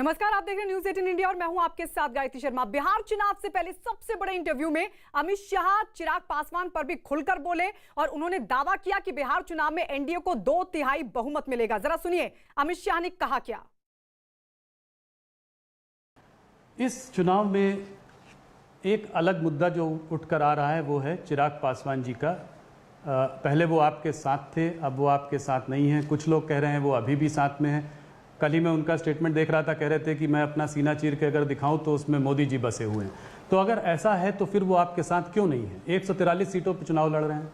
नमस्कार, आप देख रहे हैं न्यूज 18 इंडिया और मैं हूं आपके साथ गायत्री शर्मा। बिहार चुनाव से पहले सबसे बड़े इंटरव्यू में अमित शाह चिराग पासवान पर भी खुलकर बोले और उन्होंने दावा किया कि बिहार चुनाव में एनडीए को 2/3 बहुमत मिलेगा। जरा सुनिए अमित शाह ने कहा क्या। इस चुनाव में एक अलग मुद्दा जो उठकर आ रहा है वो है चिराग पासवान जी का। पहले वो आपके साथ थे, अब वो आपके साथ नहीं हैं। कुछ लोग कह रहे हैं वो अभी भी साथ में हैं। कल ही मैं उनका स्टेटमेंट देख रहा था, कह रहे थे कि मैं अपना सीना चीर के अगर दिखाऊं तो उसमें मोदी जी बसे हुए हैं। तो अगर ऐसा है तो फिर वो आपके साथ क्यों नहीं है? 143 सीटों पर चुनाव लड़ रहे हैं।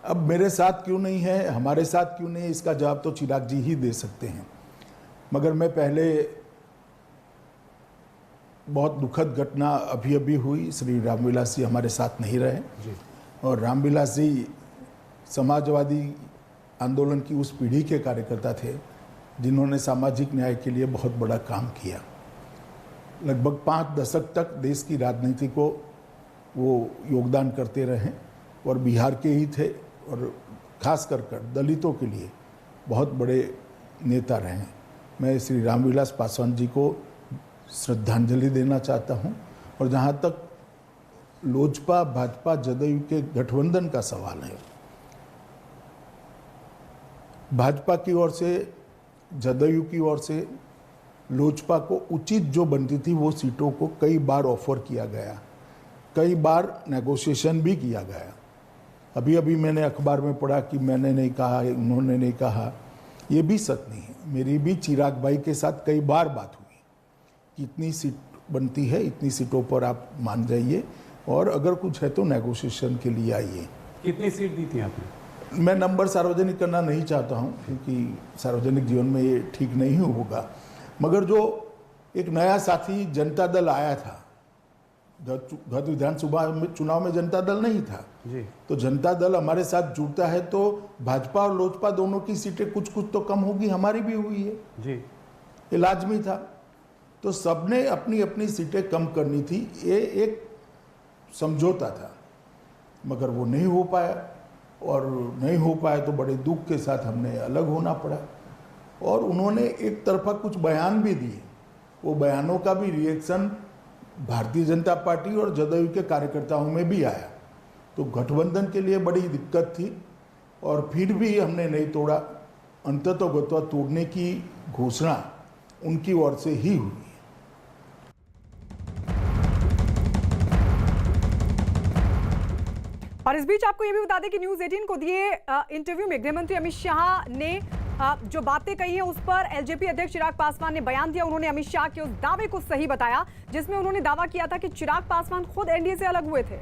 अब मेरे साथ क्यों नहीं है, हमारे साथ क्यों नहीं है, इसका जवाब तो चिराग जी ही दे सकते हैं। मगर मैं पहले बहुत दुखद घटना अभी अभी हुई, श्री रामविलास जी हमारे साथ नहीं रहे जी। और रामविलास जी समाजवादी आंदोलन की उस पीढ़ी के कार्यकर्ता थे जिन्होंने सामाजिक न्याय के लिए बहुत बड़ा काम किया। लगभग 5 दशक तक देश की राजनीति को वो योगदान करते रहे और बिहार के ही थे और खास कर दलितों के लिए बहुत बड़े नेता रहे। मैं श्री रामविलास पासवान जी को श्रद्धांजलि देना चाहता हूं। और जहां तक लोजपा भाजपा जदयू के गठबंधन का सवाल है, भाजपा की ओर से जदयू की ओर से लोजपा को उचित जो बनती थी वो सीटों को कई बार ऑफर किया गया, कई बार नेगोशिएशन भी किया गया। अभी अभी मैंने अखबार में पढ़ा कि मैंने नहीं कहा, उन्होंने नहीं कहा, ये भी सच नहीं है। मेरी भी चिराग भाई के साथ कई बार बात हुई कि इतनी सीट बनती है, इतनी सीटों पर आप मान जाइए और अगर कुछ है तो नेगोशिएशन के लिए आइए। कितनी सीट दी थी आपने? मैं नंबर सार्वजनिक करना नहीं चाहता हूं क्योंकि सार्वजनिक जीवन में ये ठीक नहीं होगा। मगर जो एक नया साथी जनता दल आया था, गत विधानसभा चुनाव में जनता दल नहीं था जी। तो जनता दल हमारे साथ जुड़ता है तो भाजपा और लोजपा दोनों की सीटें कुछ कुछ तो कम होगी, हमारी भी हुई है जी। ये लाजमी था। तो सबने अपनी अपनी सीटें कम करनी थी, ये एक समझौता था। मगर वो नहीं हो पाया और नहीं हो पाया तो बड़े दुख के साथ हमने अलग होना पड़ा। और उन्होंने एक तरफा कुछ बयान भी दिए, वो बयानों का भी रिएक्शन भारतीय जनता पार्टी और जदयू के कार्यकर्ताओं में भी आया। तो गठबंधन के लिए बड़ी दिक्कत थी और फिर भी हमने नहीं तोड़ा। अंततोगत्वा तोड़ने की घोषणा उनकी ओर से ही हुई। और इस बीच आपको यह भी बता दें कि न्यूज 18 को दिए इंटरव्यू में गृहमंत्री अमित शाह ने जो बातें कही हैं उस पर एलजेपी अध्यक्ष चिराग पासवान ने बयान दिया। उन्होंने अमित शाह के उस दावे को सही बताया जिसमें उन्होंने दावा किया था कि चिराग पासवान खुद एनडीए से अलग हुए थे।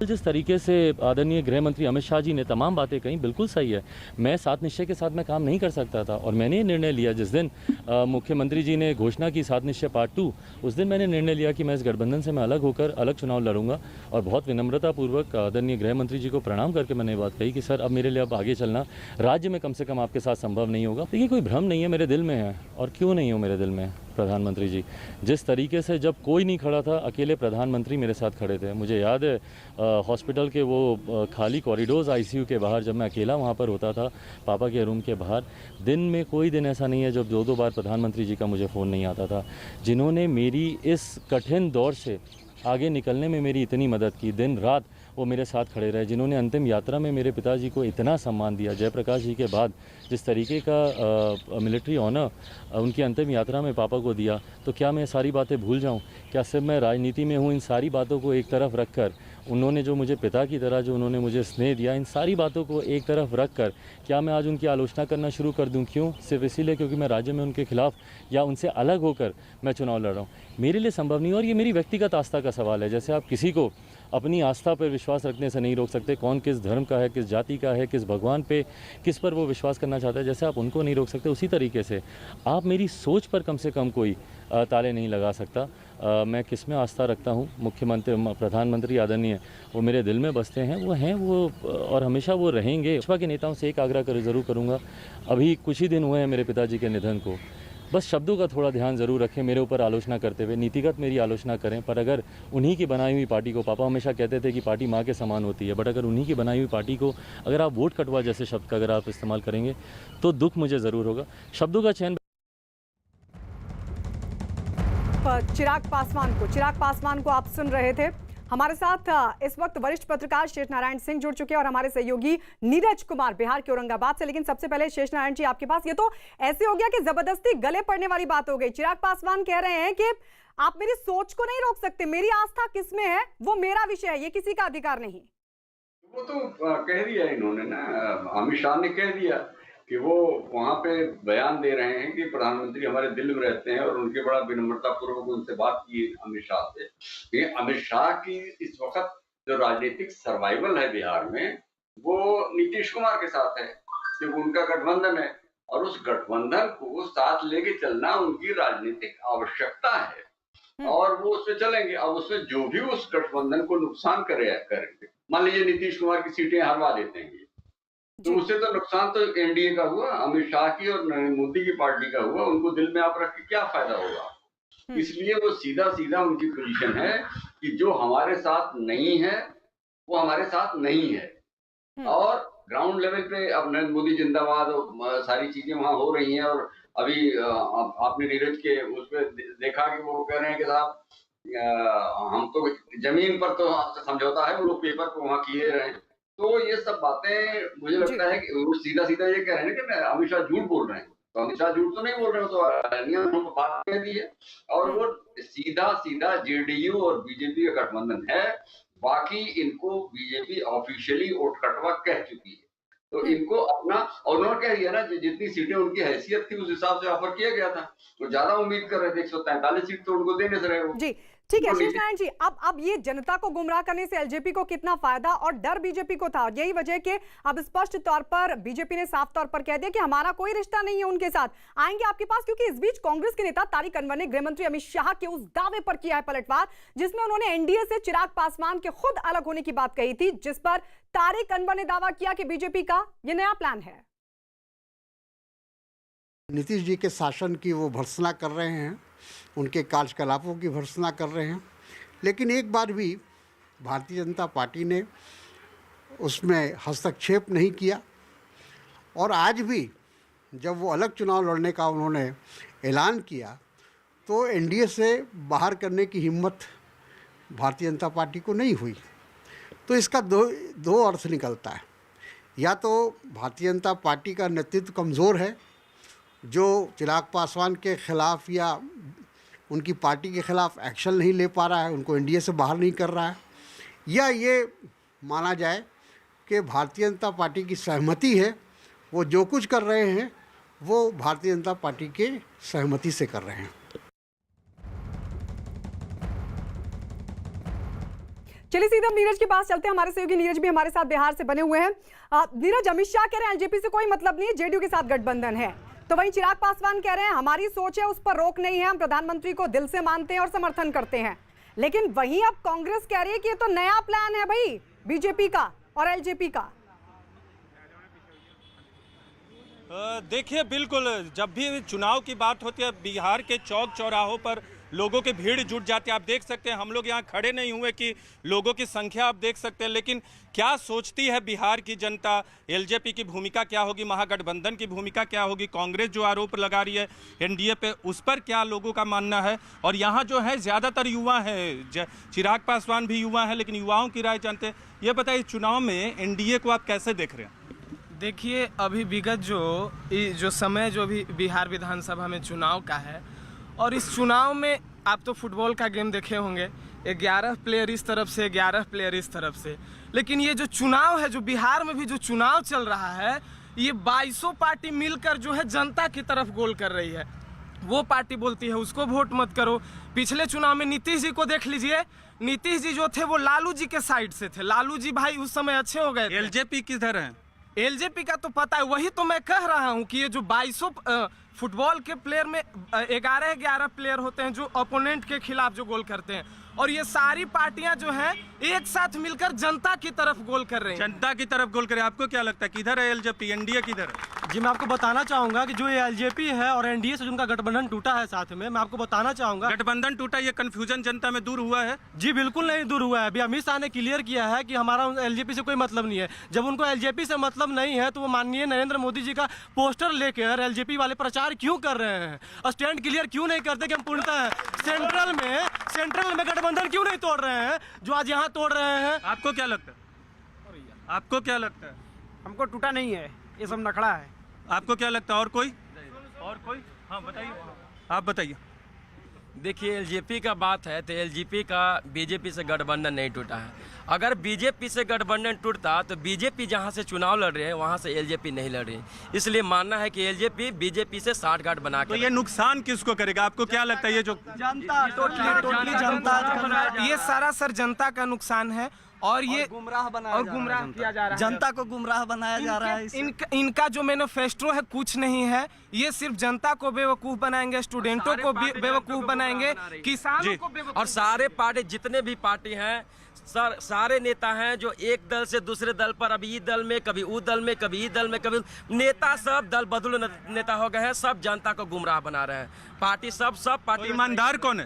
जिस तरीके से आदरणीय गृह मंत्री अमित शाह जी ने तमाम बातें कही, बिल्कुल सही है। मैं सात निश्चय के साथ मैं काम नहीं कर सकता था और मैंने निर्णय लिया जिस दिन मुख्यमंत्री जी ने घोषणा की सात निश्चय पार्ट 2, उस दिन मैंने निर्णय लिया कि मैं इस गठबंधन से मैं अलग होकर अलग चुनाव लड़ूंगा। और बहुत विनम्रतापूर्वक आदरणीय गृह मंत्री जी को प्रणाम करके मैंने बात कही कि सर अब मेरे लिए अब आगे चलना राज्य में कम से कम आपके साथ संभव नहीं होगा। देखिए कोई भ्रम नहीं है, मेरे दिल में है। और क्यों नहीं हो मेरे दिल में प्रधानमंत्री जी? जिस तरीके से जब कोई नहीं खड़ा था, अकेले प्रधानमंत्री मेरे साथ खड़े थे। मुझे याद है हॉस्पिटल के वो खाली कॉरिडोर्स आईसीयू के बाहर जब मैं अकेला वहाँ पर होता था पापा के रूम के बाहर, दिन में कोई दिन ऐसा नहीं है जब 2-2 बार प्रधानमंत्री जी का मुझे फ़ोन नहीं आता था, जिन्होंने मेरी इस कठिन दौर से आगे निकलने में मेरी इतनी मदद की। दिन रात वो मेरे साथ खड़े रहे, जिन्होंने अंतिम यात्रा में मेरे पिताजी को इतना सम्मान दिया। जयप्रकाश जी के बाद जिस तरीके का मिलिट्री ऑनर उनकी अंतिम यात्रा में पापा को दिया, तो क्या मैं सारी बातें भूल जाऊं? क्या सिर्फ मैं राजनीति में हूं? इन सारी बातों को एक तरफ रखकर, उन्होंने जो मुझे पिता की तरह जो उन्होंने मुझे स्नेह दिया, इन सारी बातों को एक तरफ रखकर क्या मैं आज उनकी आलोचना करना शुरू कर दूं? क्यों? सिर्फ इसीलिए क्योंकि मैं राज्य में उनके खिलाफ या उनसे अलग होकर मैं चुनाव लड़ रहा हूँ? मेरे लिए संभव नहीं। और ये मेरी व्यक्तिगत आस्था का सवाल है। जैसे आप किसी को अपनी आस्था पर विश्वास रखने से नहीं रोक सकते, कौन किस धर्म का है, किस जाति का है, किस भगवान पे किस पर वो विश्वास करना चाहता है, जैसे आप उनको नहीं रोक सकते, उसी तरीके से आप मेरी सोच पर कम से कम कोई ताले नहीं लगा सकता। मैं किस में आस्था रखता हूँ? मुख्यमंत्री प्रधानमंत्री आदरणीय वो मेरे दिल में बसते हैं, वो हैं वो और हमेशा वो रहेंगे। भाजपा के नेताओं से एक आग्रह ज़रूर करूँगा। अभी कुछ ही दिन हुए हैं मेरे पिताजी के निधन को, बस शब्दों का थोड़ा ध्यान ज़रूर रखें मेरे ऊपर आलोचना करते हुए, नीतिगत मेरी आलोचना करें, पर अगर उन्हीं की बनाई हुई पार्टी को, पापा हमेशा कहते थे कि पार्टी माँ के समान होती है, बट अगर उन्हीं की बनाई हुई पार्टी को अगर आप वोट कटवा जैसे शब्द का अगर आप इस्तेमाल करेंगे तो दुख मुझे ज़रूर होगा। शब्दों का चयन चिराग पासवान को आप सुन रहे थे। हमारे साथ इस वक्त वरिष्ठ पत्रकार शेष नारायण सिंह जुड़ चुके हैं और हमारे सहयोगी नीरज कुमार बिहार के औरंगाबाद से। लेकिन सबसे पहले शेष नारायण जी आपके पास, ये तो ऐसे हो गया कि जबरदस्ती गले पड़ने वाली बात हो गई। चिराग पासवान कह रहे हैं कि आप मेरी सोच को नहीं रोक सकते, मेरी आस्था किसमें है वो मेरा विषय है, ये किसी का अधिकार नहीं। वो तो कह दिया इन्होंने ना, अमित शाह ने कह दिया कि वो वहां पे बयान दे रहे हैं कि प्रधानमंत्री हमारे दिल में रहते हैं और उनके बड़ा विनम्रता पूर्वक उनसे बात की अमित शाह से। ये अमित शाह की इस वक्त जो राजनीतिक सर्वाइवल है बिहार में वो नीतीश कुमार के साथ है, क्योंकि उनका गठबंधन है और उस गठबंधन को साथ लेके चलना उनकी राजनीतिक आवश्यकता है और वो उसमें चलेंगे। अब उसमें जो भी उस गठबंधन को नुकसान करेंगे, मान लीजिए नीतीश कुमार की सीटें हरवा देते हैं तो उससे तो नुकसान तो एनडीए का हुआ, अमित शाह की और नरेंद्र मोदी की पार्टी का हुआ। उनको दिल में आप रख के क्या फायदा होगा। इसलिए वो सीधा सीधा उनकी पोजीशन है कि जो हमारे साथ नहीं है वो हमारे साथ नहीं है। और ग्राउंड लेवल पे अब नरेंद्र मोदी जिंदाबाद और सारी चीजें वहां हो रही हैं। और अभी आपने नीरज के उस पर देखा कि वो कह रहे हैं कि साहब हम तो जमीन पर तो समझौता है, वो लोग पेपर को वहां किए रहे हैं। तो ये सब बातें मुझे लगता है कि वो सीधा सीधा ये कह रहे हैं कि अमित शाह झूठ बोल रहे हैं। तो अमित शाह झूठ तो नहीं बोल रहे हो, तो नियम बात कह दी है। और वो सीधा सीधा जेडीयू और बीजेपी का गठबंधन है। बाकी इनको बीजेपी ऑफिशियली वोट कटवा कह चुकी है, तो इनको अपना, और उन्होंने कह दिया ना जितनी सीटें उनकी हैसियत थी उस हिसाब से ऑफर किया गया था। तो ज्यादा उम्मीद कर रहे थे, 143 सीट तो उनको देने से रहे हो। जी ठीक है शेष नारायण जी, अब ये जनता को गुमराह करने से एलजेपी को कितना फायदा और डर बीजेपी को था, यही वजह के अब स्पष्ट तौर पर बीजेपी ने साफ तौर पर कह दिया कि हमारा कोई रिश्ता नहीं है उनके साथ। आएंगे आपके पास, क्योंकि इस बीच कांग्रेस के नेता तारिक अनवर ने गृह मंत्री अमित शाह के उस दावे पर किया है पलटवार जिसमें उन्होंने एनडीए से चिराग पासवान के खुद अलग होने की बात कही थी, जिस पर तारिक अनवर ने दावा किया कि बीजेपी का यह नया प्लान है। नीतीश जी के शासन की वो भर्त्सना कर रहे हैं, उनके कार्यकलापों की भर्त्सना कर रहे हैं, लेकिन एक बार भी भारतीय जनता पार्टी ने उसमें हस्तक्षेप नहीं किया। और आज भी जब वो अलग चुनाव लड़ने का उन्होंने ऐलान किया तो एनडीए से बाहर करने की हिम्मत भारतीय जनता पार्टी को नहीं हुई। तो इसका दो अर्थ निकलता है, या तो भारतीय जनता पार्टी का नेतृत्व कमज़ोर है जो चिराग पासवान के खिलाफ या उनकी पार्टी के खिलाफ एक्शन नहीं ले पा रहा है, उनको एनडीए से बाहर नहीं कर रहा है, या ये माना जाए कि भारतीय जनता पार्टी की सहमति है, वो जो कुछ कर रहे हैं वो भारतीय जनता पार्टी के सहमति से कर रहे हैं। चलिए सीधे हम नीरज के पास चलते हैं। हमारे सहयोगी नीरज भी हमारे साथ बिहार से बने हुए हैं। नीरज, अमित शाह कह रहे हैं एलजेपी से कोई मतलब नहीं है, जेडीयू के साथ गठबंधन है, तो वहीं चिराग पासवान कह रहे हैं हमारी सोच है उस पर रोक नहीं है, हम प्रधानमंत्री को दिल से मानते हैं और समर्थन करते हैं। लेकिन वहीं अब कांग्रेस कह रही है कि ये तो नया प्लान है भाई बीजेपी का और एलजेपी का। देखिए, बिल्कुल जब भी चुनाव की बात होती है बिहार के चौक चौराहों पर लोगों की भीड़ जुट जाती है। आप देख सकते हैं, हम लोग यहाँ खड़े नहीं हुए कि लोगों की संख्या आप देख सकते हैं, लेकिन क्या सोचती है बिहार की जनता, एलजेपी की भूमिका क्या होगी, महागठबंधन की भूमिका क्या होगी, कांग्रेस जो आरोप लगा रही है एनडीए पे, उस पर क्या लोगों का मानना है। और यहाँ जो है ज़्यादातर युवा हैं, चिराग पासवान भी युवा हैं, लेकिन युवाओं की राय जानते हैं। ये बताइए, चुनाव में एनडीए को आप कैसे देख रहे हैं? देखिए, अभी विगत जो समय जो भी बिहार विधानसभा में चुनाव का है, और इस चुनाव में आप तो फुटबॉल का गेम देखे होंगे, 11 प्लेयर इस तरफ से 11 प्लेयर इस तरफ से, लेकिन ये जो चुनाव है, जो बिहार में भी जो चुनाव चल रहा है, ये 2200 पार्टी मिलकर जो है जनता की तरफ गोल कर रही है। वो पार्टी बोलती है उसको वोट मत करो। पिछले चुनाव में नीतीश जी को देख लीजिए, नीतीश जी जो थे वो लालू जी के साइड से थे, लालू जी भाई उस समय अच्छे हो गए। एलजेपी किधर है? एलजेपी का तो पता है, वही तो मैं कह रहा हूँ कि ये जो 2200 फुटबॉल के प्लेयर में 11 प्लेयर होते हैं जो ओपोनेंट के खिलाफ जो गोल करते हैं, और ये सारी पार्टियां जो हैं एक साथ मिलकर जनता की तरफ गोल कर रही हैं। जनता की तरफ गोल करे, आपको क्या लगता है किधर है एलजेपी, एनडीए किधर है? जी मैं आपको बताना चाहूंगा कि जो ये एलजेपी है और एनडीए से जिनका गठबंधन टूटा है साथ में, मैं आपको बताना चाहूंगा गठबंधन टूटा, ये कंफ्यूजन जनता में दूर हुआ है? जी बिल्कुल नहीं दूर हुआ है। अभी अमित शाह ने क्लियर किया है कि हमारा एलजेपी से कोई मतलब नहीं है। जब उनको एलजेपी से मतलब नहीं है तो वो माननीय नरेंद्र मोदी जी का पोस्टर लेकर एलजेपी वाले प्रचार क्यों कर रहे हैं? स्टैंड क्लियर क्यों नहीं करते कि हम पूर्णतः सेंट्रल में गठबंधन क्यों नहीं तोड़ रहे हैं जो आज यहाँ तोड़ रहे हैं? आपको क्या लगता है? आपको क्या लगता है? हमको टूटा नहीं है, ये सब नखड़ा है। आपको क्या लगता है? और कोई? हाँ बताइए, आप बताइए। देखिए एलजेपी का बात है तो एलजेपी का बीजेपी से गठबंधन नहीं टूटा है। अगर बीजेपी से गठबंधन टूटता तो बीजेपी जहां से चुनाव लड़ रहे हैं वहां से एलजेपी नहीं लड़ रही। इसलिए मानना है कि एलजेपी बीजेपी से साठगांठ बना तो ये नुकसान किसको करेगा? आपको क्या लगता है? ये जो जनता, टोटली जनता, ये सारा सर जनता का नुकसान है और ये गुमराह किया जा रहा है, जनता को गुमराह बनाया जा रहा है। इनका जो मैनिफेस्टो है कुछ नहीं है, ये सिर्फ जनता को बेवकूफ बनाएंगे, स्टूडेंटों को बेवकूफ बनाएंगे, किसानों को बेवकूफ। और सारे पार्टी जितने भी पार्टी हैं सर, सारे नेता हैं जो एक दल से दूसरे दल पर, अभी इस दल में कभी उस दल में कभी इस दल में कभी, नेता सब दल बदलू नेता हो गए हैं, सब जनता को गुमराह बना रहे हैं। पार्टी सब पार्टी। तो ईमानदार कौन है?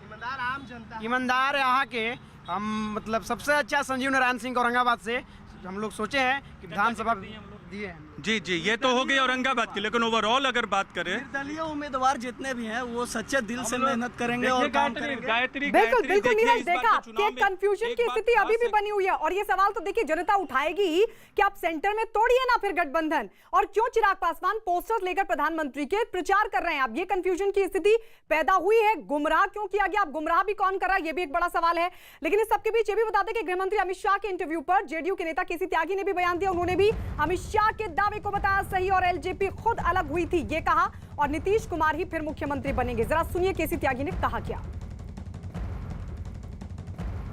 ईमानदार आम जनता। ईमानदार यहाँ के हम मतलब सबसे अच्छा संजीव नारायण सिंह औरंगाबाद से हम लोग सोचे हैं कि विधानसभा दिए हैं। जी, ये तो हो गई औरंगाबाद की, लेकिन ओवरऑल अगर बात करें, निर्दलीय उम्मीदवार जितने भी हैं वो सच्चे दिल से मेहनत करेंगे और काम करेंगे। बिल्कुल बिल्कुल नीरज, देखा कि कंफ्यूजन की स्थिति अभी भी बनी हुई है और ये सवाल तो देखिए जनता उठाएगी ही कि आप सेंटर में तोड़िए ना फिर गठबंधन, और क्यों चिराग पासवान पोस्टर लेकर प्रधानमंत्री के प्रचार कर रहे हैं। अब ये कंफ्यूजन की स्थिति पैदा हुई है, गुमराह क्यों किया गया, अब गुमराह भी कौन कर रहा है, ये भी एक बड़ा सवाल है। लेकिन इस सबके बीच ये भी बता दें कि गृहमंत्री अमित शाह के इंटरव्यू पर जेडीयू के नेता केसी त्यागी ने भी बयान दिया। उन्होंने भी अमित शाह के दावे को बताया सही और एलजेपी खुद अलग हुई थी ये कहा, और नीतीश कुमार ही फिर मुख्यमंत्री बनेंगे। जरा सुनिए केसी त्यागी ने कहा क्या।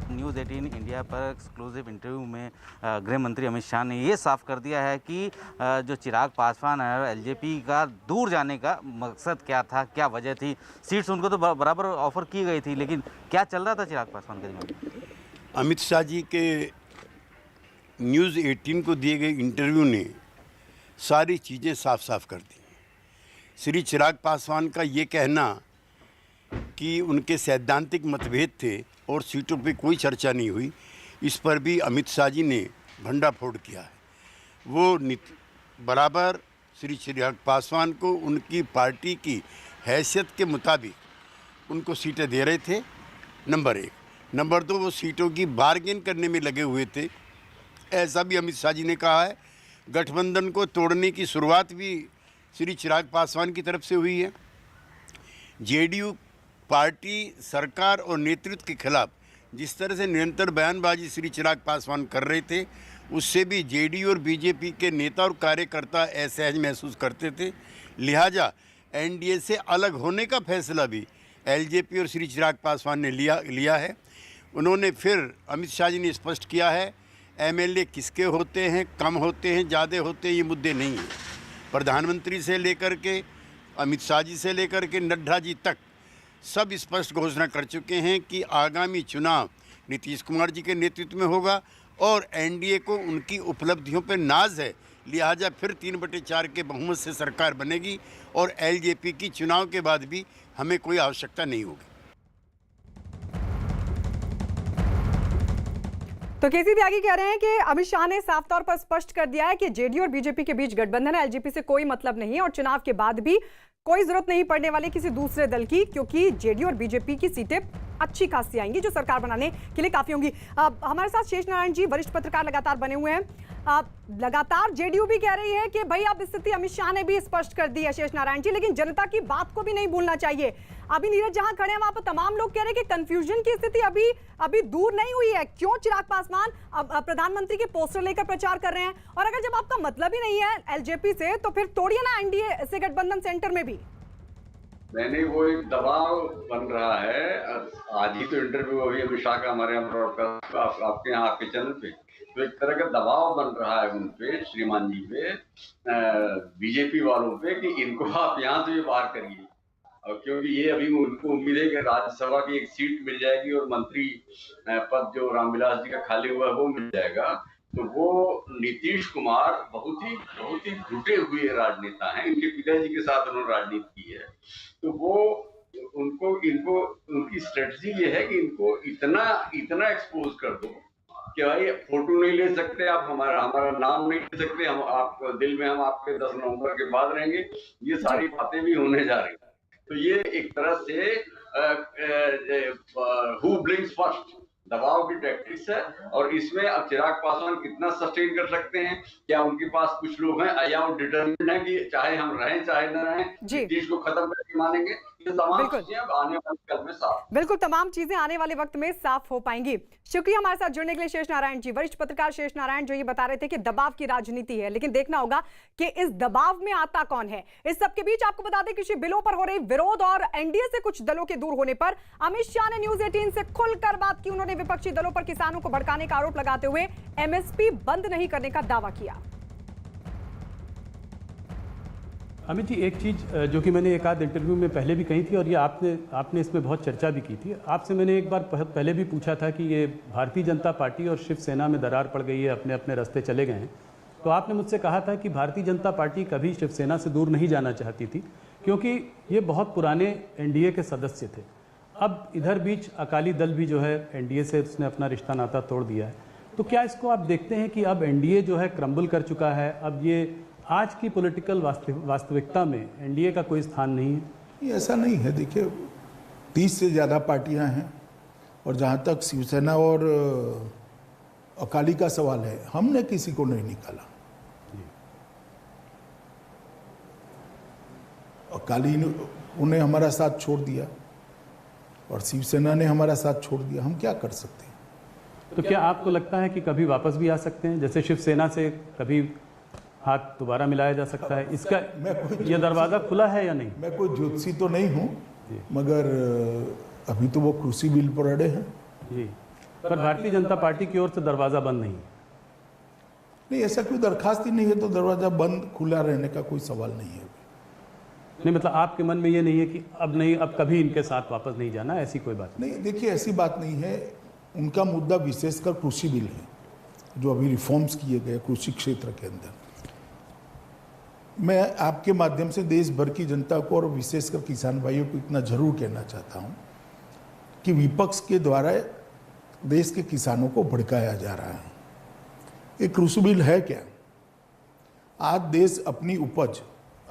न्यूज़ 18 इंडिया पर एक्सक्लूसिव इंटरव्यू में गृह मंत्री अमित शाह ने ये साफ कर दिया है कि जो चिराग पासवान है एलजेपी का दूर जाने का मकसद क्या था, क्या वजह थी। सीट्स उनको तो बराबर ऑफर की गई थी, लेकिन क्या चल रहा था चिराग पासवान के दिमाग में? अमित शाह जी के न्यूज़ 18 को दिए गए इंटरव्यू ने सारी चीज़ें साफ साफ कर दी। श्री चिराग पासवान का ये कहना कि उनके सैद्धांतिक मतभेद थे और सीटों पे कोई चर्चा नहीं हुई, इस पर भी अमित शाह जी ने भंडाफोड़ किया है। वो बराबर श्री चिराग पासवान को उनकी पार्टी की हैसियत के मुताबिक उनको सीटें दे रहे थे, नंबर 1। नंबर 2, वो सीटों की बार्गेन करने में लगे हुए थे, ऐसा भी अमित शाह जी ने कहा है। गठबंधन को तोड़ने की शुरुआत भी श्री चिराग पासवान की तरफ से हुई है। जेडीयू पार्टी सरकार और नेतृत्व के खिलाफ जिस तरह से निरंतर बयानबाजी श्री चिराग पासवान कर रहे थे, उससे भी जेडीयू और बीजेपी के नेता और कार्यकर्ता असहज महसूस करते थे। लिहाजा एनडीए से अलग होने का फैसला भी एलजेपी और श्री चिराग पासवान ने लिया है। उन्होंने फिर अमित शाह जी ने स्पष्ट किया है, एमएलए किसके होते हैं, कम होते हैं, ज़्यादा होते हैं, ये मुद्दे नहीं हैं। प्रधानमंत्री से लेकर के अमित शाह जी से लेकर के नड्डा जी तक सब स्पष्ट घोषणा कर चुके हैं कि आगामी चुनाव नीतीश कुमार जी के नेतृत्व में होगा और एनडीए को उनकी उपलब्धियों पर नाज है। लिहाजा फिर 3/4 के बहुमत से सरकार बनेगी और एलजेपी की चुनाव के बाद भी हमें कोई आवश्यकता नहीं होगी। तो केसी त्यागी कह रहे हैं कि अमित शाह ने साफ तौर पर स्पष्ट कर दिया है कि जेडीयू और बीजेपी के बीच गठबंधन है, एलजेपी से कोई मतलब नहीं है और चुनाव के बाद भी कोई जरूरत नहीं पड़ने वाली किसी दूसरे दल की, क्योंकि जेडीयू और बीजेपी की सीटें अच्छी खासी आएंगी जो सरकार बनाने के लिए काफी होंगी। हमारे साथ शेष नारायण जी वरिष्ठ पत्रकार लगातार बने हुए हैं। लगातार जेडीयू भी कह रही है कि भाई अब स्थिति अमित शाह ने भी स्पष्ट कर दी है शेष नारायण जी, लेकिन जनता की बात को भी नहीं भूलना चाहिए। अभी नीरज जहां खड़े हैं वहां पर तमाम लोग कह रहे हैं कि कंफ्यूजन की स्थिति अभी दूर नहीं हुई है। क्यों चिराग पासवान प्रधानमंत्री के पोस्टर लेकर प्रचार कर रहे हैं, और अगर जब आपका मतलब ही नहीं है एलजेपी से तो फिर तोड़िए ना एनडीए से गठबंधन सेंटर में भी। नहीं, वो एक दबाव बन रहा है। आज ही तो इंटरव्यू अभी अमित शाह का हमारे यहाँ ब्रॉडकास्ट आपके यहाँ आपके चैनल पे, तो एक तरह का दबाव बन रहा है उन पे, श्रीमान जी पे, बीजेपी वालों पे, कि इनको आप यहाँ से भी बाहर करिए। क्योंकि ये अभी उनको उम्मीद है कि राज्यसभा की एक सीट मिल जाएगी और मंत्री पद जो रामविलास जी का खाली हुआ है वो मिल जाएगा। तो वो नीतीश कुमार बहुत ही घुटे हुए राजनेता हैं। इनके पिताजी के साथ उन्होंने राजनीति की है, तो वो इनको उनकी स्ट्रेटजी ये है कि इनको इतना एक्सपोज कर दो कि भाई फोटो नहीं ले सकते आप, हमारा नाम नहीं ले सकते, हम आप दिल में हम आपके 10 नवंबर के बाद रहेंगे। ये सारी बातें भी होने जा रही हैं। तो ये एक तरह से हु ब्लिंक्स फर्स्ट दबाव की टैक्टिक्स है। और इसमें अब चिराग पासवान कितना सस्टेन कर सकते हैं, क्या उनके पास कुछ लोग हैं या वो डिटरमिन्ड है कि चाहे हम रहें चाहे न रहें नीतीश को खत्म करके मानेंगे। ये तमाम चीजें अब आने वाले कल में साफ, बिल्कुल तमाम चीजें आने वाले वक्त में साफ हो पाएंगी। शुक्रिया हमारे साथ जुड़ने के लिए शेष नारायण जी, वरिष्ठ पत्रकार शेष नारायण, जो ये बता रहे थे कि दबाव की राजनीति है, लेकिन देखना होगा कि इस दबाव में आता कौन है। इस सबके बीच आपको बता दें कृषि बिलों पर हो रहे विरोध और एनडीए से कुछ दलों के दूर होने पर अमित शाह ने न्यूज 18 से खुलकर बात की। उन्होंने विपक्षी दलों पर किसानों को भड़काने का आरोप लगाते हुए एमएसपी बंद नहीं करने का दावा किया। अमित जी, एक चीज़ जो कि मैंने एक आध इंटरव्यू में पहले भी कही थी और ये आपने इसमें बहुत चर्चा भी की थी। आपसे मैंने एक बार पहले भी पूछा था कि ये भारतीय जनता पार्टी और शिवसेना में दरार पड़ गई है, अपने अपने रास्ते चले गए हैं, तो आपने मुझसे कहा था कि भारतीय जनता पार्टी कभी शिवसेना से दूर नहीं जाना चाहती थी क्योंकि ये बहुत पुराने एनडीए के सदस्य थे। अब इधर बीच अकाली दल भी जो है एनडीए से उसने अपना रिश्ता नाता तोड़ दिया है। तो क्या इसको आप देखते हैं कि अब एनडीए जो है क्रम्बल कर चुका है, अब ये आज की पॉलिटिकल वास्तविकता में एनडीए का कोई स्थान नहीं है? ये ऐसा नहीं है। देखिए 30 से ज़्यादा पार्टियां हैं और जहाँ तक शिवसेना और अकाली का सवाल है, हमने किसी को नहीं निकाला। अकाली उन्हें हमारा साथ छोड़ दिया और शिवसेना ने हमारा साथ छोड़ दिया, हम क्या कर सकते हैं? तो क्या आपको लगता है कि कभी वापस भी आ सकते हैं, जैसे शिवसेना से कभी हाथ दोबारा मिलाया जा सकता है? इसका ये दरवाज़ा खुला है या नहीं? मैं कोई ज्योतिषी तो नहीं हूँ, मगर अभी तो वो कृषि बिल पर अड़े हैं जी, पर भारतीय जनता पार्टी की ओर से दरवाज़ा बंद नहीं है। नहीं, ऐसा कोई दरखास्त ही नहीं है तो दरवाज़ा बंद खुला रहने का कोई सवाल नहीं है। नहीं, मतलब आपके मन में ये नहीं है कि अब नहीं, अब कभी इनके साथ वापस नहीं जाना, ऐसी कोई बात नहीं? देखिए ऐसी बात नहीं है। उनका मुद्दा विशेषकर कृषि बिल है जो अभी रिफॉर्म्स किए गए कृषि क्षेत्र के अंदर। मैं आपके माध्यम से देश भर की जनता को और विशेषकर किसान भाइयों को इतना जरूर कहना चाहता हूं कि विपक्ष के द्वारा देश के किसानों को भड़काया जा रहा है। ये कृषि बिल है क्या? आज देश अपनी उपज,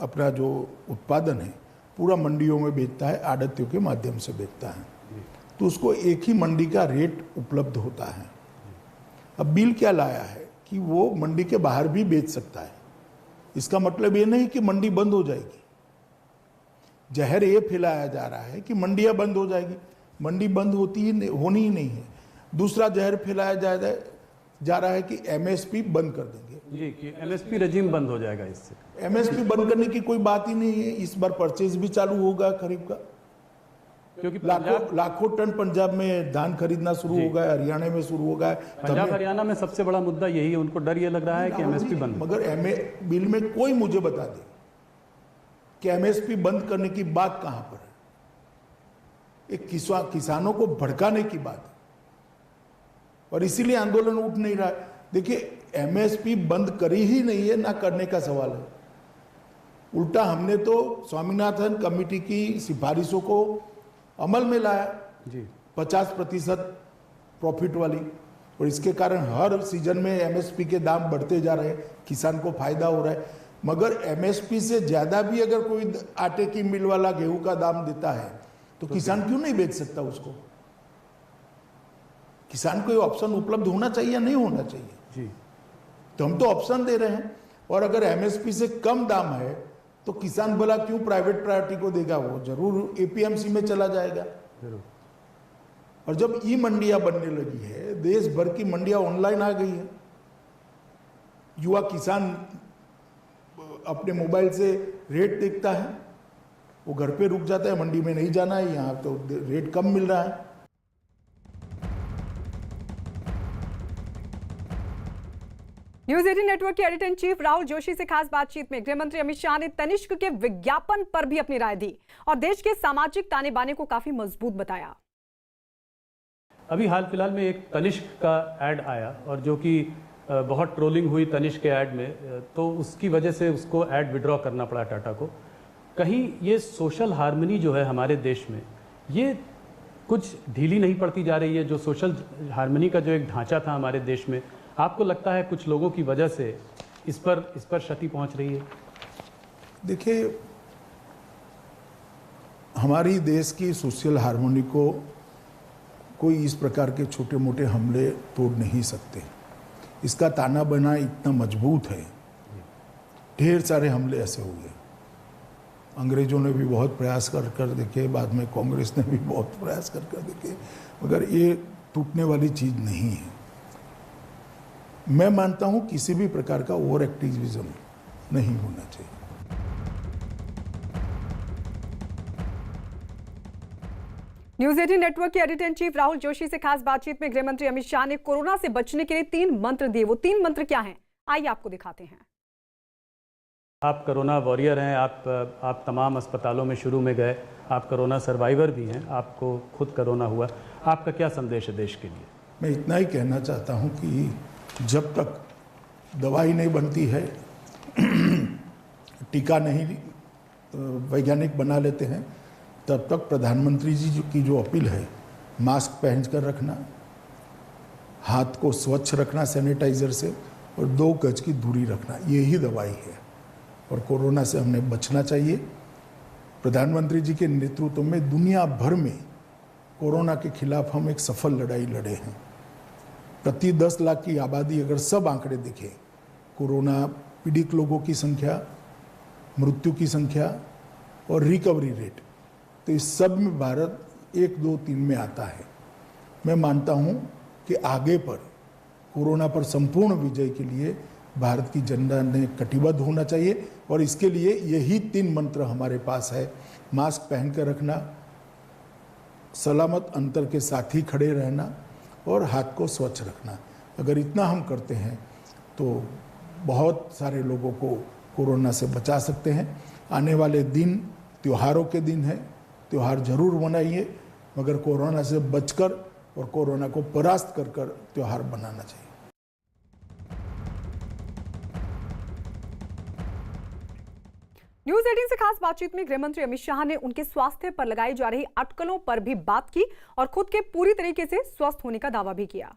अपना जो उत्पादन है पूरा मंडियों में बेचता है, आड़तियों के माध्यम से बेचता है, तो उसको एक ही मंडी का रेट उपलब्ध होता है। अब बिल क्या लाया है कि वो मंडी के बाहर भी बेच सकता है। इसका मतलब ये नहीं कि मंडी बंद हो जाएगी। जहर ये फैलाया जा रहा है कि मंडियां बंद हो जाएगी। मंडी बंद होनी ही नहीं है। दूसरा जहर फैलाया जा रहा है कि एमएसपी बंद कर देंगे जी, कि एमएसपी रजीम बंद हो जाएगा इससे। एमएसपी बंद करने की कोई बात ही नहीं है। इस बार परचेज भी चालू होगा खरीफ का, क्योंकि लाखों टन पंजाब में धान खरीदना शुरू हो गया, हरियाणा में शुरू हो गया। पंजाब हरियाणा में सबसे बड़ा मुद्दा यही है, उनको डर ये लग रहा है कि एमएसपी बंद। मगर बिल में कोई मुझे बता दे कि एमएसपी बंद करने की बात कहां पर है। एक किसानों को भड़काने की बात है और इसीलिए आंदोलन उठ नहीं रहा है। देखिए एमएसपी बंद करी ही नहीं है, ना करने का सवाल है। उल्टा हमने तो स्वामीनाथन कमेटी की सिफारिशों को अमल में लाया जी, 50% प्रॉफिट वाली, और इसके कारण हर सीजन में एमएसपी के दाम बढ़ते जा रहे हैं, किसान को फायदा हो रहा है। मगर एमएसपी से ज्यादा भी अगर कोई आटे की मिल वाला गेहूं का दाम देता है तो किसान क्यों नहीं बेच सकता उसको? किसान को ये ऑप्शन उपलब्ध होना चाहिए या नहीं होना चाहिए जी? तो हम तो ऑप्शन दे रहे हैं। और अगर एमएसपी से कम दाम है तो किसान भला क्यों प्राइवेट प्रायोरिटी को देगा? वो जरूर एपीएमसी में चला जाएगा जरूर। और जब ई मंडियां बनने लगी है, देश भर की मंडियां ऑनलाइन आ गई है, युवा किसान अपने मोबाइल से रेट देखता है, वो घर पे रुक जाता है, मंडी में नहीं जाना है, यहाँ तो रेट कम मिल रहा है। न्यूज 18 नेटवर्क के editor in chief Rahul Joshi से खास बातचीत में गृह मंत्री अमित शाह ने तनिष्क के विज्ञापन पर भी अपनी राय दी और देश के सामाजिक ताने बाने को काफी मजबूत बताया। अभी हाल फिलहाल में एक तनिष्क का ऐड आया और जो कि बहुत ट्रोलिंग हुई तनिष्क के ऐड में, तो उसकी वजह से उसको ऐड विड्रॉ करना पड़ा टाटा को। कहीं ये सोशल हार्मनी जो है हमारे देश में, ये कुछ ढीली नहीं पड़ती जा रही है? जो सोशल हार्मनी का जो एक ढांचा था हमारे देश में, आपको लगता है कुछ लोगों की वजह से इस पर क्षति पहुंच रही है? देखिए, हमारी देश की सोशल हार्मनी को कोई इस प्रकार के छोटे मोटे हमले तोड़ नहीं सकते। इसका ताना बाना इतना मजबूत है, ढेर सारे हमले ऐसे हुए। अंग्रेजों ने भी बहुत प्रयास कर देखे, बाद में कांग्रेस ने भी बहुत प्रयास कर देखे, मगर ये टूटने वाली चीज़ नहीं है। मैं मानता हूँ किसी भी प्रकार का ओवर एक्टिविज्म नहीं होना चाहिए। न्यूज 18 नेटवर्क के editor in chief Rahul Joshi से खास बातचीत में गृह मंत्री अमित शाह ने कोरोना से बचने के लिए 3 मंत्र दिए। वो 3 मंत्र क्या हैं, आइए आपको दिखाते हैं। आप कोरोना वॉरियर हैं, आप तमाम अस्पतालों में शुरू में गए, आप कोरोना सर्वाइवर भी हैं, आपको खुद कोरोना हुआ, आपका क्या संदेश है देश के लिए? मैं इतना ही कहना चाहता हूं कि जब तक दवाई नहीं बनती है, टीका नहीं वैज्ञानिक बना लेते हैं, तब तक प्रधानमंत्री जी की जो अपील है, मास्क पहन कर रखना, हाथ को स्वच्छ रखना सैनिटाइजर से, और 2 गज की दूरी रखना, यही दवाई है। और कोरोना से हमने बचना चाहिए। प्रधानमंत्री जी के नेतृत्व में दुनिया भर में कोरोना के खिलाफ हम एक सफल लड़ाई लड़े हैं। प्रति 10 लाख की आबादी अगर सब आंकड़े देखें, कोरोना पीड़ित लोगों की संख्या, मृत्यु की संख्या और रिकवरी रेट, तो इस सब में भारत 1, 2, 3 में आता है। मैं मानता हूं कि आगे पर कोरोना पर संपूर्ण विजय के लिए भारत की जनता ने कटिबद्ध होना चाहिए, और इसके लिए यही 3 मंत्र हमारे पास है। मास्क पहन कर रखना, सलामत अंतर के साथ ही खड़े रहना और हाथ को स्वच्छ रखना। अगर इतना हम करते हैं तो बहुत सारे लोगों को कोरोना से बचा सकते हैं। आने वाले दिन त्योहारों के दिन है, त्यौहार जरूर मनाइए, मगर कोरोना से बचकर और कोरोना को परास्त कर त्यौहार मनाना चाहिए। न्यूज 18 से खास बातचीत में गृह मंत्री अमित शाह ने उनके स्वास्थ्य पर लगाई जा रही अटकलों पर भी बात की और खुद के पूरी तरीके से स्वस्थ होने का दावा भी किया।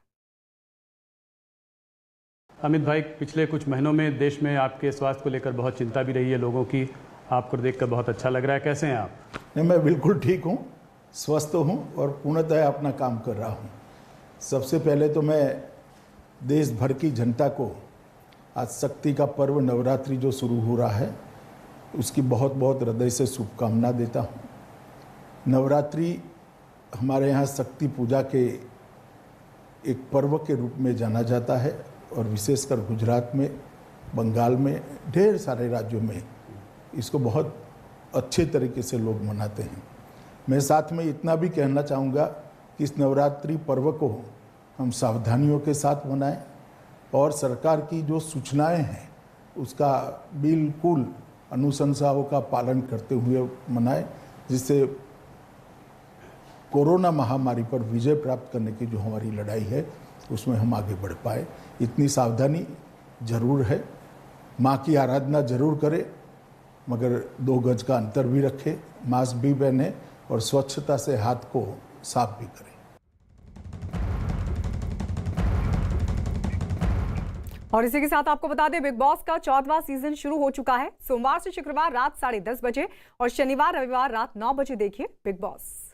अमित भाई, पिछले कुछ महीनों में देश में आपके स्वास्थ्य को लेकर बहुत चिंता भी रही है लोगों की, आपको देखकर बहुत अच्छा लग रहा है। कैसे हैं आप? नहीं, मैं बिल्कुल ठीक हूँ, स्वस्थ हूँ और पूर्णतः अपना काम कर रहा हूँ। सबसे पहले तो मैं देश भर की जनता को आज शक्ति का पर्व नवरात्रि जो शुरू हो रहा है, उसकी बहुत बहुत हृदय से शुभकामना देता हूँ। नवरात्रि हमारे यहाँ शक्ति पूजा के एक पर्व के रूप में जाना जाता है, और विशेषकर गुजरात में, बंगाल में, ढेर सारे राज्यों में इसको बहुत अच्छे तरीके से लोग मनाते हैं। मैं साथ में इतना भी कहना चाहूँगा कि इस नवरात्रि पर्व को हम सावधानियों के साथ मनाएं और सरकार की जो सूचनाएं हैं उसका बिल्कुल अनुशंसाओं का पालन करते हुए मनाएं, जिससे कोरोना महामारी पर विजय प्राप्त करने की जो हमारी लड़ाई है उसमें हम आगे बढ़ पाए। इतनी सावधानी जरूर है। माँ की आराधना जरूर करें, मगर 2 गज का अंतर भी रखें, मास्क भी पहने और स्वच्छता से हाथ को साफ भी करें। और इसी के साथ आपको बता दें, बिग बॉस का 14वां सीजन शुरू हो चुका है। सोमवार से शुक्रवार रात 10:30 बजे और शनिवार रविवार रात 9 बजे देखिए बिग बॉस।